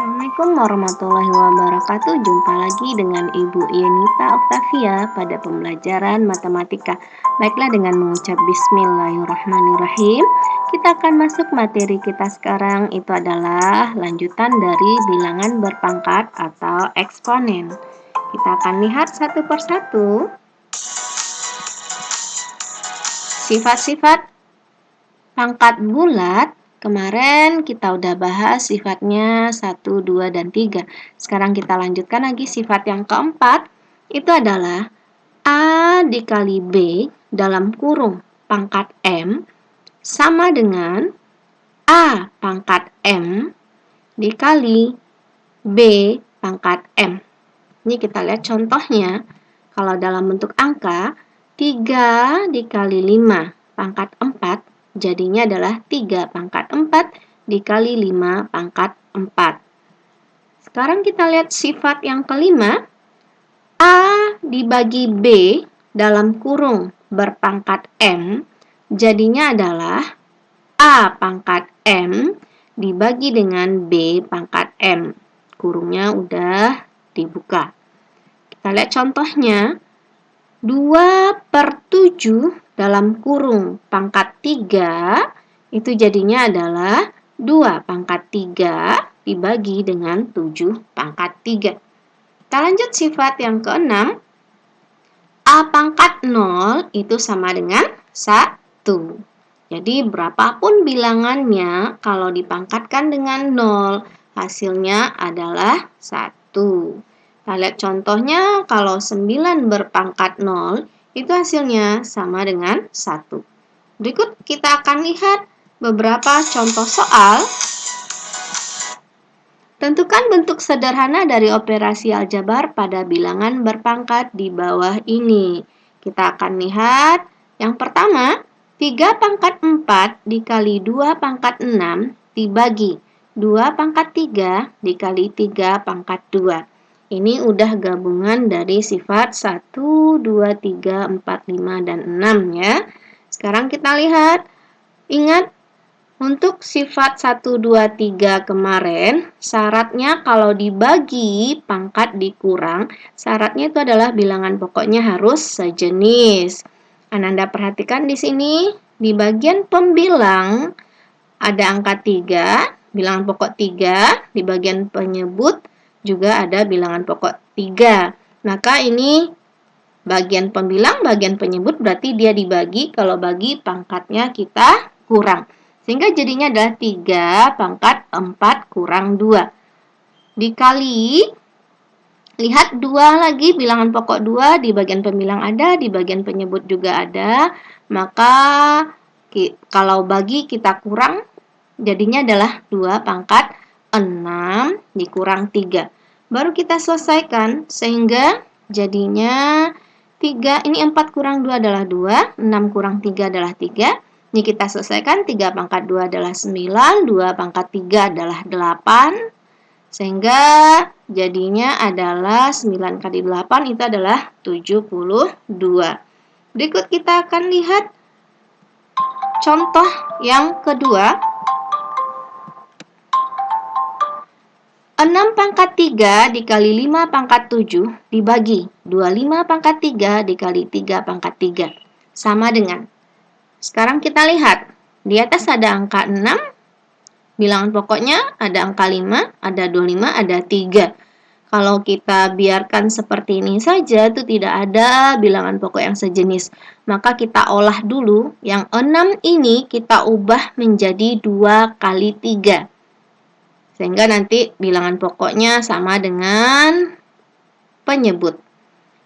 Assalamualaikum warahmatullahi wabarakatuh. Jumpa lagi dengan Ibu Yenita Oktavia pada pembelajaran matematika. Baiklah, dengan mengucap Bismillahirrahmanirrahim, kita akan masuk materi kita sekarang. Itu adalah lanjutan dari bilangan berpangkat atau eksponen. Kita akan lihat satu persatu sifat-sifat pangkat bulat. Kemarin kita udah bahas sifatnya 1, 2, dan 3. Sekarang kita lanjutkan lagi sifat yang keempat. Itu adalah A dikali B dalam kurung pangkat M sama dengan A pangkat M dikali B pangkat M. Ini kita lihat contohnya. Kalau dalam bentuk angka, 3 dikali 5 pangkat 4 jadinya adalah 3 pangkat 4 dikali 5 pangkat 4. Sekarang kita lihat sifat yang kelima. A dibagi B dalam kurung berpangkat M jadinya adalah A pangkat M dibagi dengan B pangkat M. Kurungnya udah dibuka. Kita lihat contohnya. 2/7 dalam kurung pangkat 3 itu jadinya adalah 2 pangkat 3 dibagi dengan 7 pangkat 3. Kita lanjut sifat yang keenam. A pangkat 0 itu sama dengan 1. Jadi berapapun bilangannya, kalau dipangkatkan dengan 0, hasilnya adalah 1. Kita lihat contohnya, kalau 9 berpangkat 0, itu hasilnya sama dengan 1. Berikut kita akan lihat beberapa contoh soal. Tentukan bentuk sederhana dari operasi aljabar pada bilangan berpangkat di bawah ini. Kita akan lihat yang pertama, 3 pangkat 4 dikali 2 pangkat 6 dibagi 2 pangkat 3 dikali 3 pangkat 2. Ini udah gabungan dari sifat 1, 2, 3, 4, 5, dan 6 ya. Sekarang kita lihat. Ingat, untuk sifat 1, 2, 3 kemarin, syaratnya kalau dibagi pangkat dikurang, syaratnya itu adalah bilangan pokoknya harus sejenis. Ananda perhatikan di sini, di bagian pembilang ada angka 3, bilangan pokok 3, di bagian penyebut juga ada bilangan pokok 3. Maka ini bagian pembilang, bagian penyebut berarti dia dibagi, kalau bagi pangkatnya kita kurang. Sehingga jadinya adalah 3 pangkat 4 kurang 2. Dikali, lihat 2 lagi, bilangan pokok 2 di bagian pembilang ada, di bagian penyebut juga ada. Maka kalau bagi kita kurang, jadinya adalah 2 pangkat 6 dikurang 3. Baru kita selesaikan, sehingga jadinya 3, ini 4 kurang 2 adalah 2, 6 kurang 3 adalah 3. Ini kita selesaikan, 3 pangkat 2 adalah 9, 2 pangkat 3 adalah 8. Sehingga jadinya adalah 9 kali 8 itu adalah 72. Berikut kita akan lihat contoh yang kedua. 6 pangkat 3 dikali 5 pangkat 7 dibagi 25 pangkat 3 dikali 3 pangkat 3. Sama dengan. Sekarang kita lihat. Di atas ada angka 6. Bilangan pokoknya ada angka 5, ada 25, ada 3. Kalau kita biarkan seperti ini saja, itu tidak ada bilangan pokok yang sejenis. Maka kita olah dulu. Yang 6 ini kita ubah menjadi 2 kali 3. Sehingga nanti bilangan pokoknya sama dengan penyebut.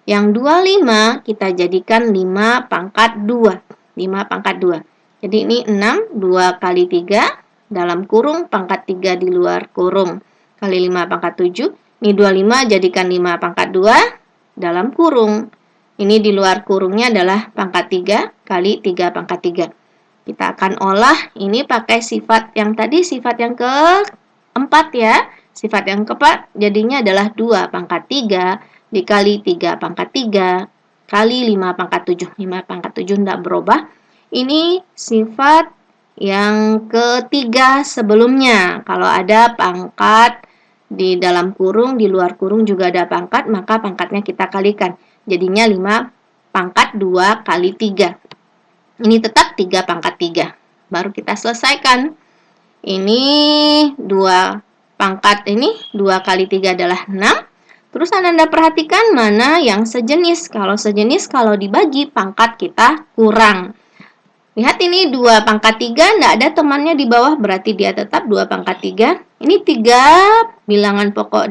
Yang 25 kita jadikan 5 pangkat 2. 5 pangkat 2. Jadi ini 6, 2 kali 3 dalam kurung, pangkat 3 di luar kurung. Kali 5 pangkat 7. Ini 25 jadikan 5 pangkat 2 dalam kurung. Ini di luar kurungnya adalah pangkat 3 kali 3 pangkat 3. Kita akan olah ini pakai sifat yang tadi, sifat yang keempat ya. Sifat yang keempat jadinya adalah 2 pangkat 3 dikali 3 pangkat 3 kali 5 pangkat 7. 5 pangkat 7 tidak berubah. Ini sifat yang ketiga sebelumnya. Kalau ada pangkat di dalam kurung, di luar kurung juga ada pangkat, maka pangkatnya kita kalikan. Jadinya 5 pangkat 2 kali 3. Ini tetap 3 pangkat 3. Baru kita selesaikan. Ini 2 pangkat ini 2 kali 3 adalah 6. Terus Anda perhatikan mana yang sejenis. Kalau sejenis, kalau dibagi, pangkat kita kurang. Lihat ini 2 pangkat 3, tidak ada temannya di bawah, berarti dia tetap 2 pangkat 3. Ini 3 bilangan pokok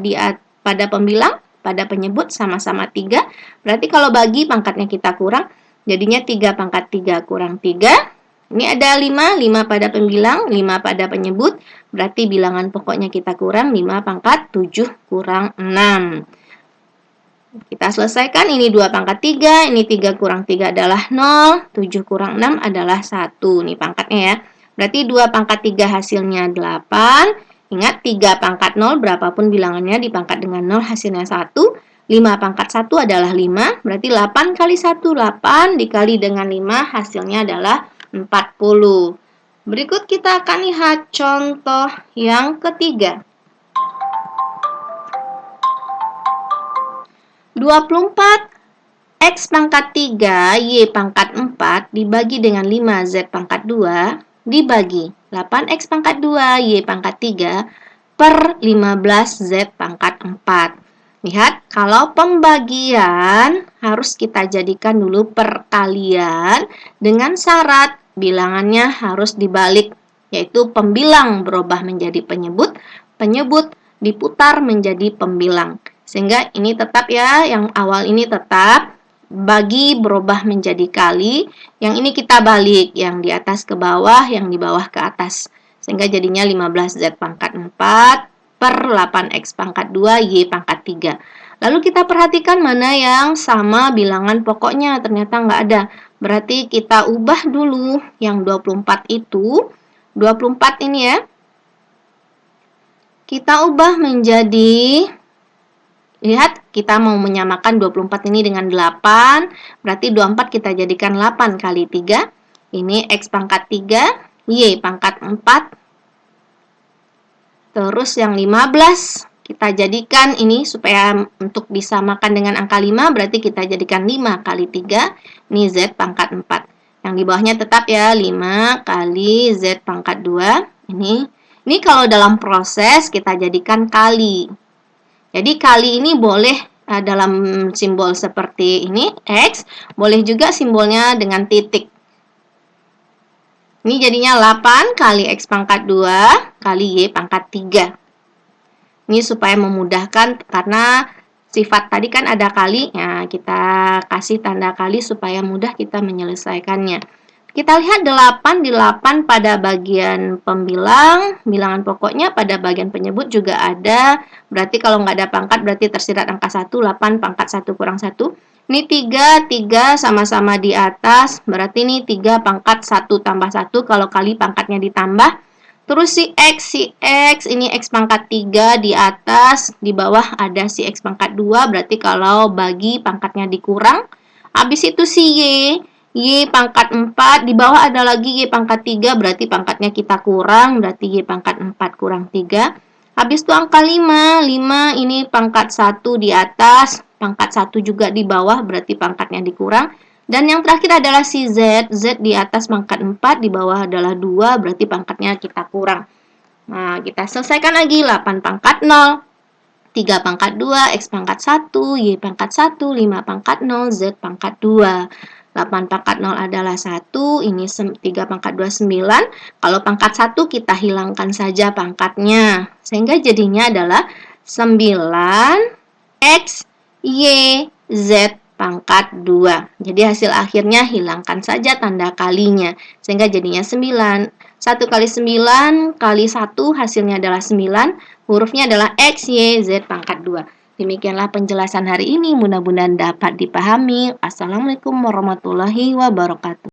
pada pembilang, pada penyebut sama-sama 3. Berarti kalau bagi, pangkatnya kita kurang. Jadinya 3 pangkat 3 kurang 3. Ini ada 5, 5 pada pembilang, 5 pada penyebut. Berarti bilangan pokoknya kita kurang 5 pangkat 7 kurang 6. Kita selesaikan, ini 2 pangkat 3, ini 3 kurang 3 adalah 0, 7 kurang 6 adalah 1. Ini pangkatnya ya. Berarti 2 pangkat 3 hasilnya 8. Ingat 3 pangkat 0, berapapun bilangannya dipangkat dengan 0 hasilnya 1. 5 pangkat 1 adalah 5, berarti 8 kali 1, 8 dikali dengan 5 hasilnya adalah 40. Berikut kita akan lihat contoh yang ketiga. 24 X pangkat 3, Y pangkat 4 dibagi dengan 5 Z pangkat 2 dibagi 8X pangkat 2, Y pangkat 3 per 15 Z pangkat 4. Lihat, kalau pembagian harus kita jadikan dulu perkalian dengan syarat bilangannya harus dibalik, yaitu pembilang berubah menjadi penyebut, penyebut diputar menjadi pembilang. Sehingga ini tetap ya, yang awal ini tetap, bagi berubah menjadi kali, yang ini kita balik, yang di atas ke bawah, yang di bawah ke atas. Sehingga jadinya 15Z pangkat 4 per 8X pangkat 2, Y pangkat 3. Lalu kita perhatikan mana yang sama bilangan pokoknya, ternyata nggak ada. Berarti kita ubah dulu yang 24 itu, 24 ini ya, kita ubah menjadi, lihat, kita mau menyamakan 24 ini dengan 8, berarti 24 kita jadikan 8 kali 3. Ini X pangkat 3, Y pangkat 4. Terus yang 15, kita jadikan ini supaya untuk disamakan dengan angka 5, berarti kita jadikan 5 kali 3. Ini Z pangkat 4. Yang di bawahnya tetap ya, 5 kali Z pangkat 2. Ini kalau dalam proses kita jadikan kali. Jadi kali ini boleh dalam simbol seperti ini, X, boleh juga simbolnya dengan titik. Ini jadinya 8 kali X pangkat 2 kali Y pangkat 3. Ini supaya memudahkan, karena sifat tadi kan ada kali, ya kita kasih tanda kali supaya mudah kita menyelesaikannya. Kita lihat 8 di 8 pada bagian pembilang, bilangan pokoknya pada bagian penyebut juga ada. Berarti kalau nggak ada pangkat berarti tersirat angka 1, 8 pangkat 1 kurang 1. Ini 3 sama-sama di atas, berarti ini 3 pangkat 1 tambah 1 kalau kali pangkatnya ditambah. Terus si X, ini X pangkat 3 di atas, di bawah ada si X pangkat 2, berarti kalau bagi pangkatnya dikurang. Habis itu si Y pangkat 4, di bawah ada lagi Y pangkat 3, berarti pangkatnya kita kurang, berarti Y pangkat 4 kurang 3. Habis itu angka 5 ini pangkat 1 di atas, pangkat 1 juga di bawah, berarti pangkatnya dikurang. Dan yang terakhir adalah si Z di atas pangkat 4, di bawah adalah 2, berarti pangkatnya kita kurang. Nah, kita selesaikan lagi, 8 pangkat 0. 3 pangkat 2, X pangkat 1, Y pangkat 1, 5 pangkat 0, Z pangkat 2. 8 pangkat 0 adalah 1, ini 3 pangkat 2, 9. Kalau pangkat 1 kita hilangkan saja pangkatnya. Sehingga jadinya adalah 9 X, Y, Z pangkat 2. Jadi hasil akhirnya hilangkan saja tanda kalinya. Sehingga jadinya 9. 1 kali 9 kali 1 hasilnya adalah 9. Hurufnya adalah X, Y, Z pangkat 2. Demikianlah penjelasan hari ini, mudah-mudahan dapat dipahami. Assalamualaikum warahmatullahi wabarakatuh.